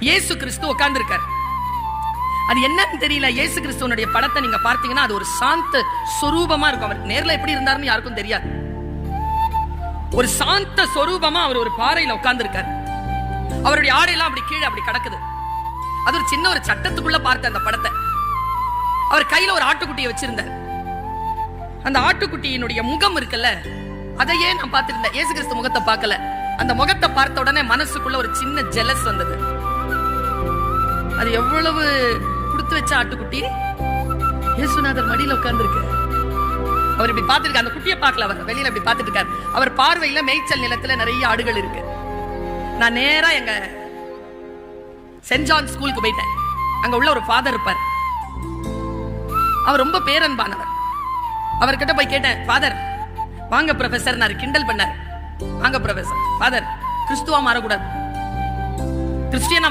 இயேசு கிறிஸ்து உட்கார்ந்து இருக்கார். அது என்னன்னு தெரியல. இயேசு கிறிஸ்துவனுடைய படத்தை நீங்க பார்த்தீங்கன்னா அது ஒரு சாந்த சொரூபமா இருக்கும். அவர் நேர்ல எப்படி இருந்தாருன்னு யாருக்கும் தெரியாது. ஒரு சாந்த சொரூபமா அவர் ஒரு பாறையில உட்கார்ந்து இருக்கார். அவருடைய ஆடையெல்லாம் அப்படி கீழே அப்படி கிடக்குது. அது ஒரு சின்ன ஒரு சட்டத்துக்குள்ள பார்த்த அந்த படத்தை. அவர் கையில ஒரு ஆட்டுக்குட்டியை வச்சிருந்தார். அந்த ஆட்டுக்குட்டியினுடைய முகம் இருக்குல்ல, அதையே நான் பார்த்திருந்தேன். இயேசு கிறிஸ்து முகத்தை பார்க்கல. அந்த முகத்தை பார்த்த உடனே மனசுக்குள்ள ஒரு சின்ன ஜெலஸ் வந்தது. அது எவ்வளவு கொடுத்து வச்ச ஆட்டுக்குட்டி, இயேசுநாதர் மடியில உட்கார்ந்து இருக்கு. அவர் இப்படி பார்த்திருக்காரு. அந்த குட்டியை பார்க்கல, அவர் வெளியில இப்படி பார்த்துட்டு இருக்காரு. அவர் பார்வையில மேய்ச்சல் நிலத்துல நிறைய ஆடுகள் இருக்கு. நான் நேரா எங்க சென்ட் ஜான் ஸ்கூலுக்கு போயிட்டேன். அங்க உள்ள ஒரு ஃபாதர் இருப்பார். அவர் ரொம்ப பேரன்பானவர். அவர்கிட்ட போய் கேட்டேன், ஃபாதர் வாங்க ப்ரொஃபசர். நான் கிண்டல் பண்ணார். வாங்க ப்ரொஃபசர். ஃபாதர், கிறிஸ்துவா மாறக்கூடாது, கிறிஸ்டியனா